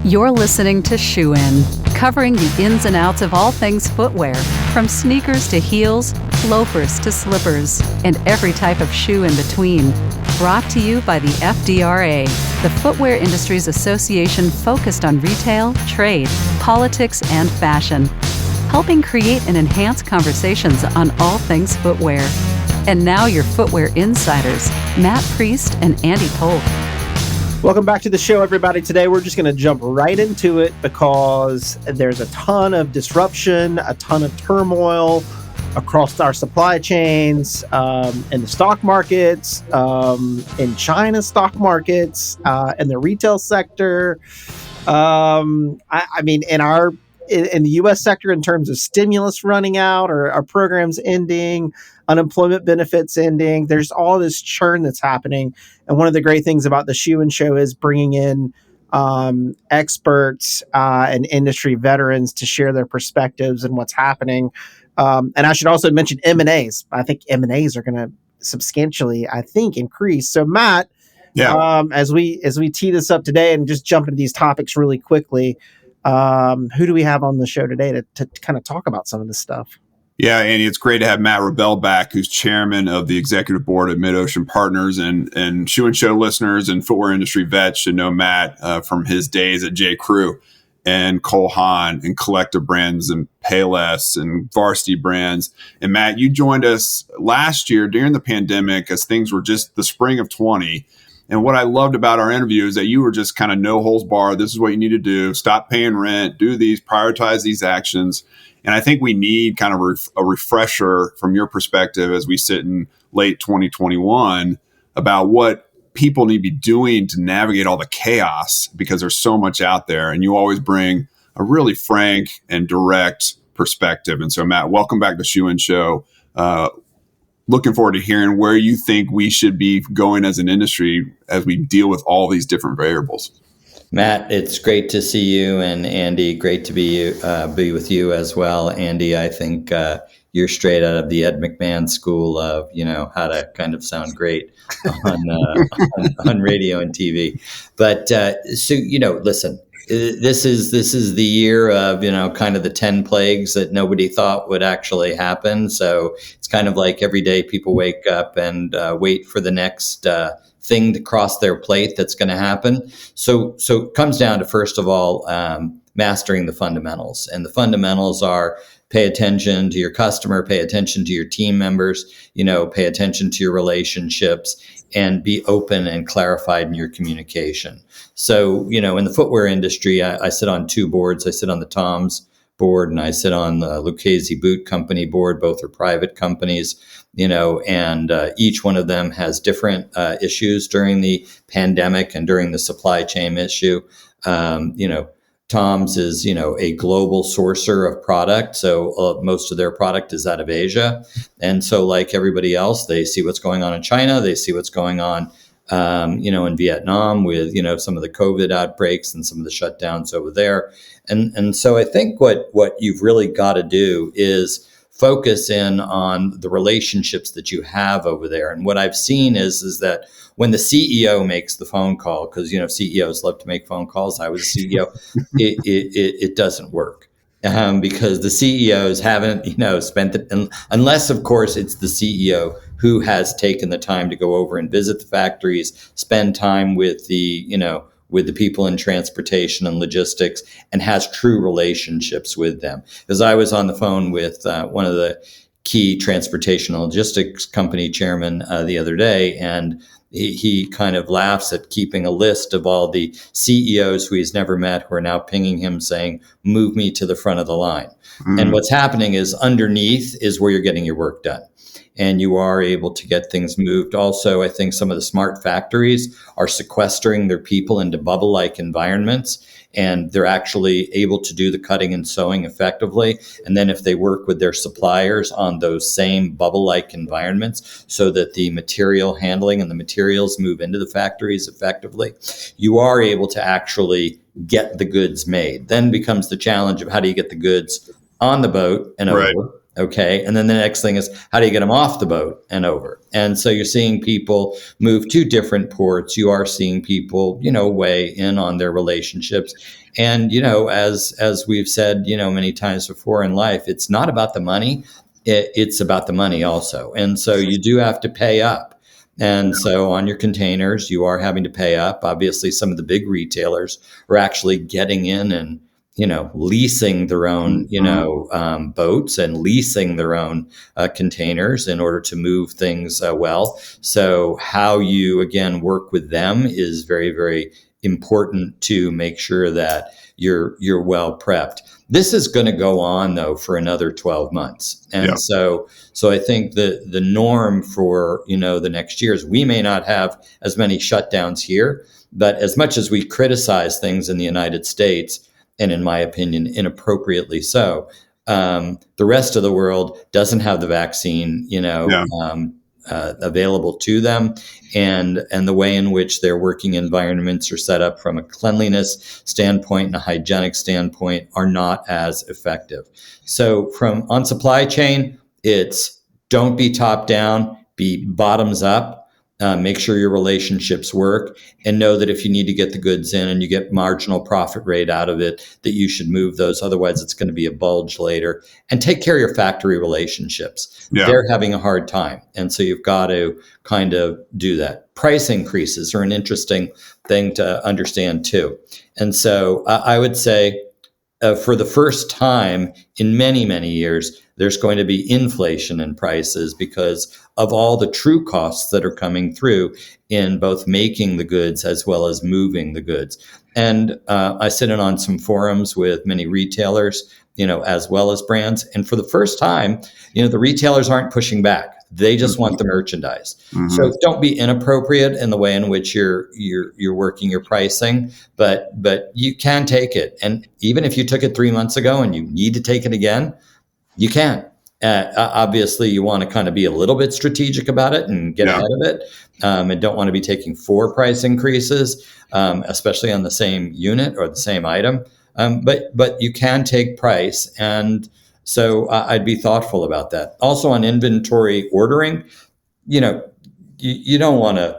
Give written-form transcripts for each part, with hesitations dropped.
You're listening to Shoe In, covering the ins and outs of all things footwear, from sneakers to heels, loafers to slippers, and every type of shoe in between. Brought to you by the FDRA, the Footwear Industries Association focused on retail, trade, politics, and fashion, helping create and enhance conversations on all things footwear. And now your footwear insiders, Matt Priest and Andy Polk. Welcome back to the show, everybody. Today, we're just going to jump right into it because there's a ton of disruption, a ton of turmoil across our supply chains, in the stock markets, in China's stock markets, in the retail sector. I mean, in the U.S. sector, in terms of stimulus running out or our programs ending, unemployment benefits ending, there's all this churn that's happening. And one of the great things about the Shoe and Show is bringing in experts and industry veterans to share their perspectives and what's happening. And I should also mention M&As. I think M&As are going to substantially, increase. So Matt, as we tee this up today and just jump into these topics really quickly, who do we have on the show today to kind of talk about some of this stuff? Yeah, Andy, it's great to have Matt Rubel back, who's chairman of the executive board of MidOcean Partners, and Shoe and Show listeners and footwear industry vets should know Matt from his days at J. Crew and Cole Haan and Collective Brands and Payless and Varsity Brands. And Matt, you joined us last year during the pandemic as things were just the spring of 20. And what I loved about our interview is that you were just kind of no holds barred. This is what you need to do. Stop paying rent, do these, prioritize these actions. And I think we need kind of a refresher from your perspective as we sit in late 2021 about what people need to be doing to navigate all the chaos, because there's so much out there. And you always bring a really frank and direct perspective. And so, Matt, welcome back to Shoe and Show. Looking forward to hearing where you think we should be going as an industry as we deal with all these different variables. Matt, it's great to see you, and Andy, great to be with you as well. Andy, I think you're straight out of the Ed McMahon school of how to kind of sound great on radio and TV. But listen, this is the year of kind of the 10 plagues that nobody thought would actually happen. So it's kind of like every day people wake up and wait for the next thing to cross their plate that's going to happen. So it comes down to, first of all, mastering the fundamentals. And the fundamentals are pay attention to your customer, pay attention to your team members, pay attention to your relationships, and be open and clarified in your communication. So, in the footwear industry, I sit on two boards. I sit on the Tom's board and I sit on the Lucchese Boot Company board. Both are private companies, and each one of them has different issues during the pandemic and during the supply chain issue. Tom's is, a global sourcer of product. So most of their product is out of Asia. And so like everybody else, they see what's going on in China. They see what's going on, in Vietnam with, some of the COVID outbreaks and some of the shutdowns over there. And so I think what you've really got to do is focus in on the relationships that you have over there. And what I've seen is that when the CEO makes the phone call, because, CEOs love to make phone calls. I was a CEO. it doesn't work because the CEOs haven't, spent it, unless, of course, it's the CEO who has taken the time to go over and visit the factories, spend time with the people in transportation and logistics, and has true relationships with them. Because I was on the phone with one of the key transportation and logistics company chairman the other day, and he kind of laughs at keeping a list of all the CEOs who he's never met who are now pinging him saying, move me to the front of the line. Mm. And what's happening is underneath is where you're getting your work done. And you are able to get things moved. Also, I think some of the smart factories are sequestering their people into bubble-like environments, and they're actually able to do the cutting and sewing effectively. And then if they work with their suppliers on those same bubble-like environments so that the material handling and the materials move into the factories effectively, you are able to actually get the goods made. Then becomes the challenge of how do you get the goods on the boat and over. Right. Okay. And then the next thing is, how do you get them off the boat and over? And so you're seeing people move to different ports. You are seeing people, weigh in on their relationships. And, as we've said, many times before in life, it's not about the money. It's about the money also. And so you do have to pay up. And so on your containers, you are having to pay up. Obviously, some of the big retailers are actually getting in and leasing their own, boats and leasing their own containers in order to move things well. So how you, again, work with them is very, very important to make sure that you're well prepped. This is going to go on, though, for another 12 months. And so I think the norm for, the next year is we may not have as many shutdowns here, but as much as we criticize things in the United States, and in my opinion, inappropriately so, the rest of the world doesn't have the vaccine, available to them, and the way in which their working environments are set up from a cleanliness standpoint and a hygienic standpoint are not as effective. So on supply chain, it's don't be top down, be bottoms up. Make sure your relationships work, and know that if you need to get the goods in and you get marginal profit rate out of it, that you should move those. Otherwise, it's going to be a bulge later. And take care of your factory relationships. Yeah. They're having a hard time. And so you've got to kind of do that. Price increases are an interesting thing to understand too. And so I would say for the first time in many, many years, there's going to be inflation in prices because of all the true costs that are coming through in both making the goods as well as moving the goods. And I sit in on some forums with many retailers, as well as brands. And for the first time, the retailers aren't pushing back. They just want the merchandise. Mm-hmm. So don't be inappropriate in the way in which you're working your pricing, but you can take it. And even if you took it 3 months ago and you need to take it again, you can. Obviously, you want to kind of be a little bit strategic about it and get ahead of it, and don't want to be taking 4 price increases, especially on the same unit or the same item. But you can take price, and so I'd be thoughtful about that. Also, on inventory ordering, you don't want to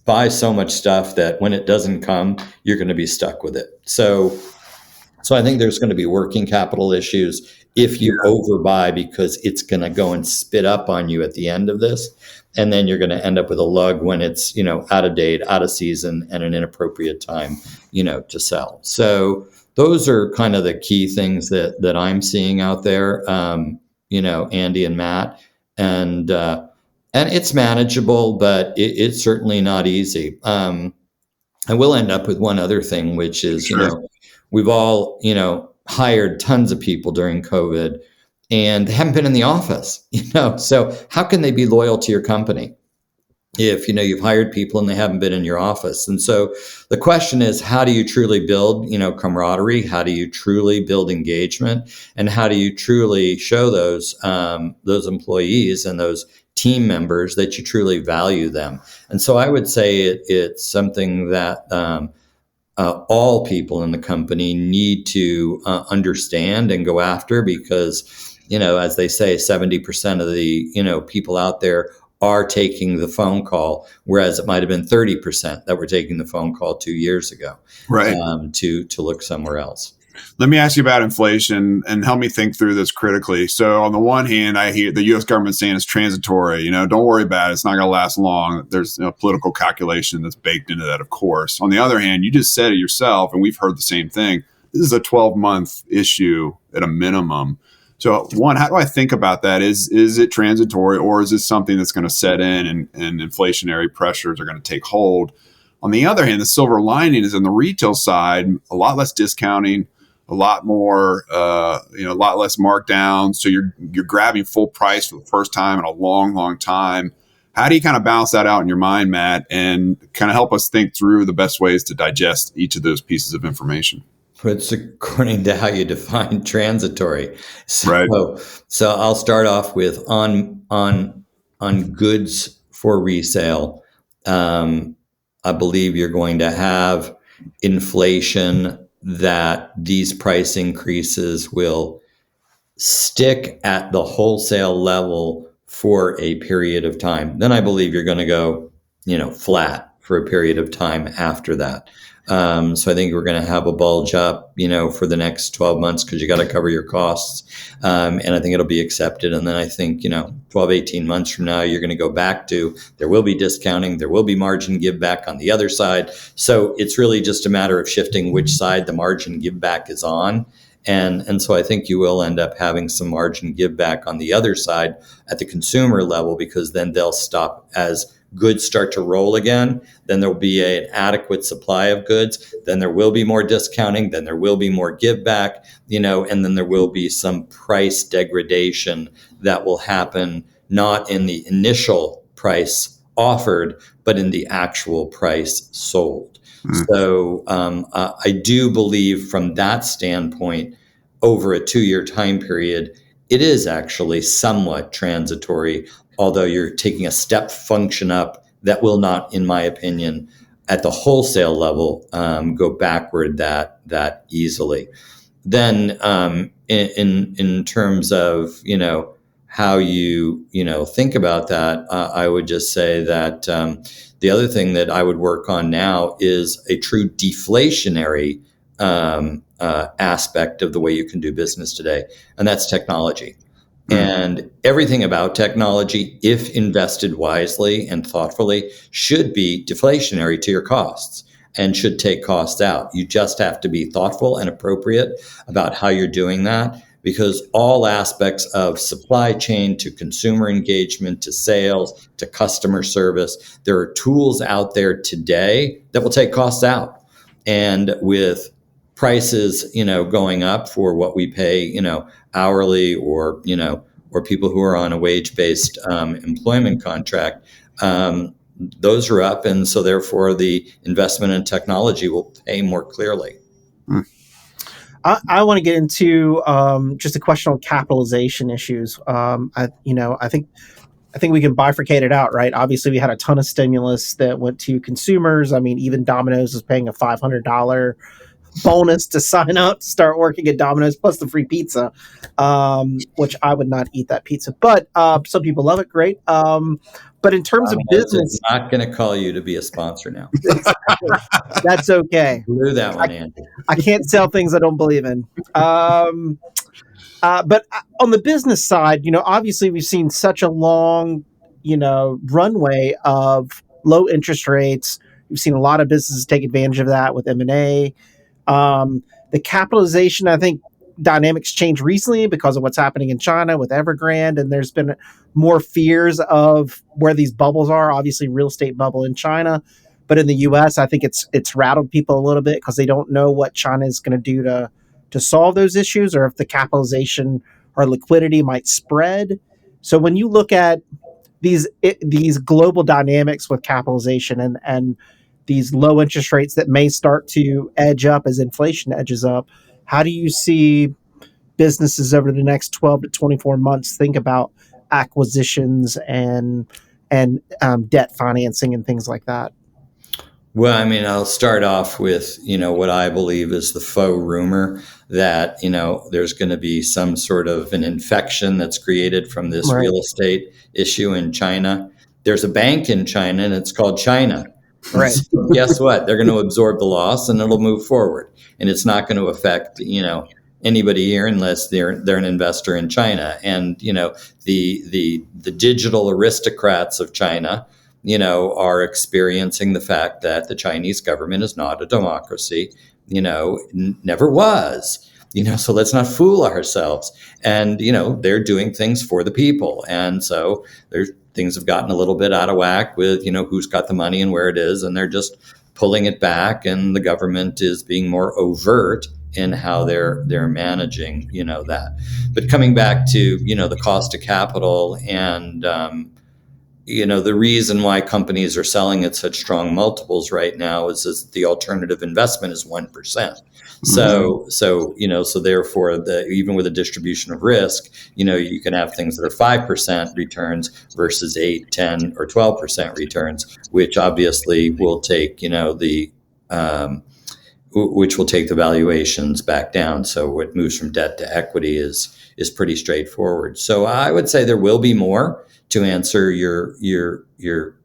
buy so much stuff that when it doesn't come, you're going to be stuck with it. So I think there's going to be working capital issues if you overbuy, because it's going to go and spit up on you at the end of this. And then you're going to end up with a lug when it's, out of date, out of season, and an inappropriate time, to sell. So those are kind of the key things that I'm seeing out there, Andy and Matt. And it's manageable, but it's certainly not easy. I will end up with one other thing, which is, we've all, hired tons of people during COVID, and they haven't been in the office, so how can they be loyal to your company if, you've hired people and they haven't been in your office? And so the question is, how do you truly build, camaraderie? How do you truly build engagement? And how do you truly show those employees and those team members that you truly value them? And so I would say it's something that, all people in the company need to understand and go after, because, as they say, 70% of the, people out there are taking the phone call, whereas it might have been 30% that were taking the phone call 2 years ago, right? To look somewhere else. Let me ask you about inflation and help me think through this critically. So on the one hand, I hear the U.S. government saying it's transitory. Don't worry about it. It's not going to last long. There's political calculation that's baked into that, of course. On the other hand, you just said it yourself, and we've heard the same thing. This is a 12-month issue at a minimum. So one, how do I think about that? Is it transitory, or is this something that's going to set in and inflationary pressures are going to take hold? On the other hand, the silver lining is on the retail side, a lot less discounting, a lot more, a lot less markdowns. So you're grabbing full price for the first time in a long, long time. How do you kind of balance that out in your mind, Matt, and kind of help us think through the best ways to digest each of those pieces of information? It's according to how you define transitory. So, right. So I'll start off with on goods for resale. I believe you're going to have inflation that these price increases will stick at the wholesale level for a period of time. Then I believe you're going to go, flat for a period of time after that. So I think we're going to have a bulge up, for the next 12 months because you got to cover your costs. And I think it'll be accepted. And then I think, 12, 18 months from now, you're going to go back to, there will be discounting, there will be margin give back on the other side. So it's really just a matter of shifting which side the margin give back is on. And so I think you will end up having some margin give back on the other side at the consumer level, because then they'll stop as goods start to roll again. Then there'll be an adequate supply of goods. Then there will be more discounting. Then there will be more give back, and then there will be some price degradation that will happen, not in the initial price offered, but in the actual price sold. So I do believe from that standpoint, over a 2-year time period, it is actually somewhat transitory, although you're taking a step function up that will not, in my opinion, at the wholesale level, go backward that easily. Then in terms of, how you, think about that, I would just say that the other thing that I would work on now is a true deflationary aspect of the way you can do business today, and that's technology. And everything about technology, if invested wisely and thoughtfully, should be deflationary to your costs and should take costs out. You just have to be thoughtful and appropriate about how you're doing that, because all aspects of supply chain to consumer engagement to sales to customer service, there are tools out there today that will take costs out. And with prices, going up for what we pay, hourly or people who are on a wage-based employment contract, those are up. And so therefore the investment in technology will pay more clearly. I want to get into just a question on capitalization issues. I think we can bifurcate it out, right? Obviously, we had a ton of stimulus that went to consumers. I mean, even Domino's is paying a $500 bonus to sign up to start working at Domino's, plus the free pizza, which I would not eat that pizza. But some people love it. Great. But in terms of business, I'm not going to call you to be a sponsor now. That's okay. Blew that one, Andy. I can't sell things I don't believe in. But on the business side, obviously we've seen such a long, runway of low interest rates. We've seen a lot of businesses take advantage of that with M&A. The capitalization, I think, dynamics changed recently because of what's happening in China with Evergrande, and there's been more fears of where these bubbles are. Obviously, real estate bubble in China, but in the U.S., I think it's rattled people a little bit because they don't know what China is going to do to solve those issues, or if the capitalization or liquidity might spread. So when you look at these global dynamics with capitalization and these low interest rates that may start to edge up as inflation edges up, how do you see businesses over the next 12 to 24 months think about acquisitions and debt financing and things like that? Well, I mean, I'll start off with, what I believe is the faux rumor that, there's going to be some sort of an infection that's created from this Right. real estate issue in China. There's a bank in China and it's called China. Right. So guess what? They're going to absorb the loss and it'll move forward. And it's not going to affect, anybody here unless they're an investor in China. And, the digital aristocrats of China, are experiencing the fact that the Chinese government is not a democracy, never was, so let's not fool ourselves. And, they're doing things for the people. And so things have gotten a little bit out of whack with, who's got the money and where it is, and they're just pulling it back. And the government is being more overt in how they're managing, that. But coming back to, the cost of capital and, the reason why companies are selling at such strong multiples right now is that the alternative investment is 1%. So therefore, even with a distribution of risk, you can have things that are 5% returns versus 8, 10, or 12% returns, which obviously will take, which will take the valuations back down. So what moves from debt to equity is is pretty straightforward. So I would say there will be more to answer your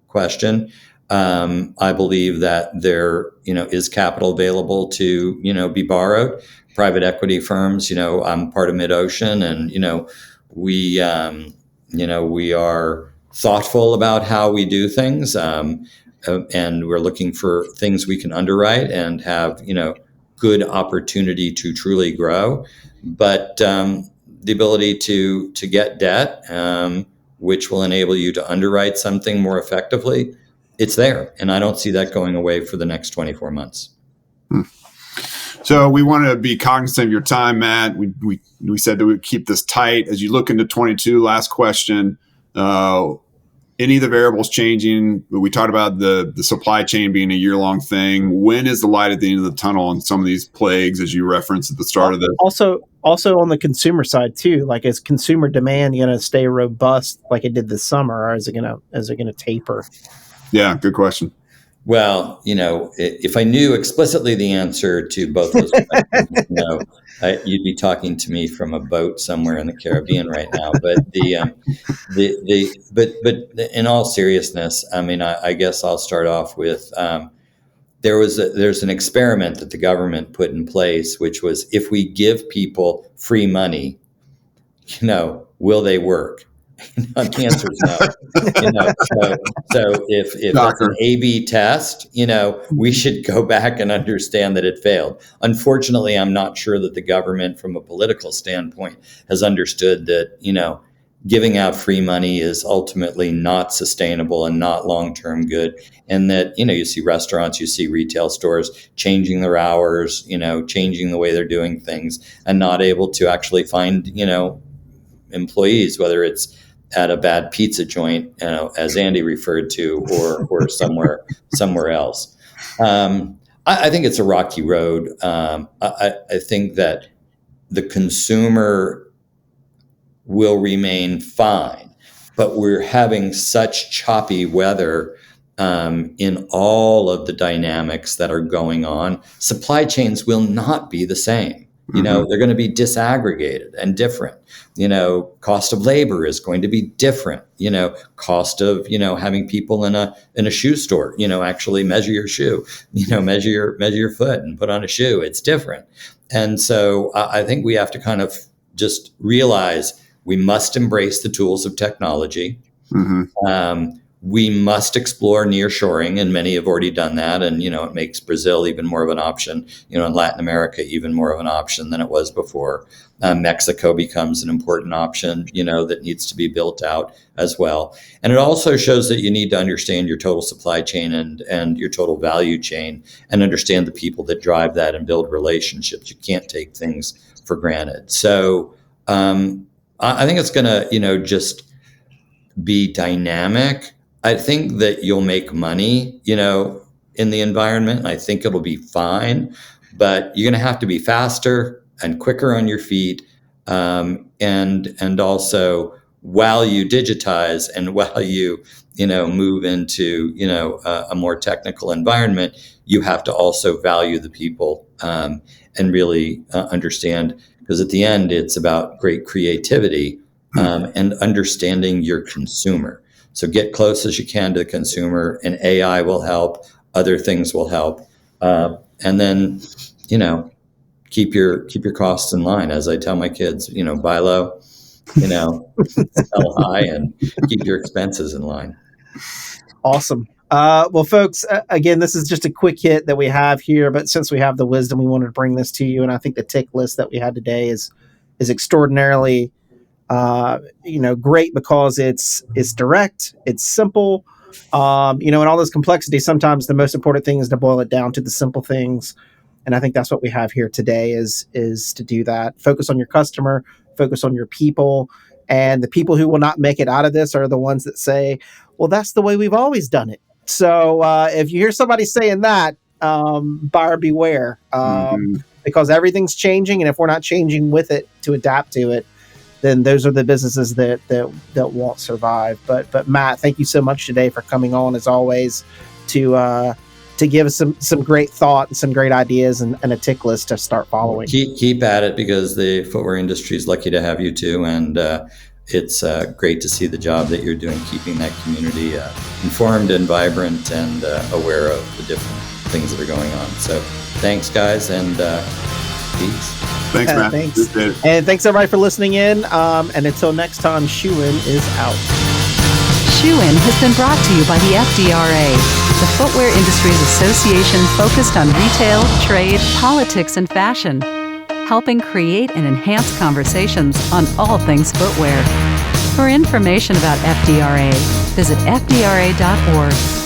question. I believe that there, is capital available to, be borrowed. Private equity firms, I'm part of MidOcean, and, we are thoughtful about how we do things. And we're looking for things we can underwrite and have, good opportunity to truly grow. But the ability to get debt, which will enable you to underwrite something more effectively, it's there. And I don't see that going away for the next 24 months. So we want to be cognizant of your time, Matt. We said that we'd keep this tight. As you look into 22, last question, any of the variables changing? We talked about the supply chain being a year-long thing. When is the light at the end of the tunnel on some of these plagues, as you referenced at the start of this? Also on the consumer side too, like, is consumer demand going to stay robust like it did this summer, or is it going to taper? Yeah, good question. Well, if I knew explicitly the answer to both those questions, you'd be talking to me from a boat somewhere in the Caribbean right now. But but in all seriousness, I mean, I guess I'll start off with there's an experiment that the government put in place, which was, if we give people free money, will they work? The answer is no. So if it's an A/B test, we should go back and understand that it failed. Unfortunately, I'm not sure that the government, from a political standpoint, has understood that, giving out free money is ultimately not sustainable and not long-term good. And that, you see restaurants, you see retail stores changing their hours, changing the way they're doing things, and not able to actually find, employees, whether it's at a bad pizza joint, as Andy referred to, or somewhere else. I think it's a rocky road. I think that the consumer will remain fine, but we're having such choppy weather in all of the dynamics that are going on. Supply chains will not be the same. They're going to be disaggregated and different. Cost of labor is going to be different. Cost of, having people in a shoe store, actually measure your shoe, measure your foot and put on a shoe. It's different. And so I think we have to kind of just realize we must embrace the tools of technology. We must explore nearshoring, and many have already done that. And, it makes Brazil even more of an option, and Latin America even more of an option than it was before. Mexico becomes an important option, that needs to be built out as well. And it also shows that you need to understand your total supply chain and your total value chain, and understand the people that drive that and build relationships. You can't take things for granted. So I think it's going to, just be dynamic. I think that you'll make money, in the environment. I think it'll be fine, but you're going to have to be faster and quicker on your feet. And also, while you digitize and while you, move into, a more technical environment, you have to also value the people, and really understand, because at the end, it's about great creativity, and understanding your consumer. So get close as you can to the consumer, and AI will help. Other things will help, and then, keep your costs in line. As I tell my kids, buy low, sell high, and keep your expenses in line. Awesome. Well, folks, again, this is just a quick hit that we have here, but since we have the wisdom, we wanted to bring this to you. And I think the tick list that we had today is extraordinarily great, because it's direct, it's simple, and all this complexity. Sometimes the most important thing is to boil it down to the simple things. And I think that's what we have here today is to do that. Focus on your customer, focus on your people, and the people who will not make it out of this are the ones that say, well, that's the way we've always done it. So if you hear somebody saying that, buyer beware, because everything's changing. And if we're not changing with it to adapt to it, then those are the businesses that won't survive. But Matt, thank you so much today for coming on, as always, to to give us some great thought and some great ideas and a tick list to start following. Keep at it, because the footwear industry is lucky to have you too, and it's great to see the job that you're doing, keeping that community informed and vibrant and aware of the different things that are going on. So thanks, guys, and peace. Thanks, Matt. Thanks. And thanks everybody for listening in. And until next time, Shoe In is out. Shoe In has been brought to you by the FDRA, the Footwear Industries Association focused on retail, trade, politics, and fashion, helping create and enhance conversations on all things footwear. For information about FDRA, visit fdra.org.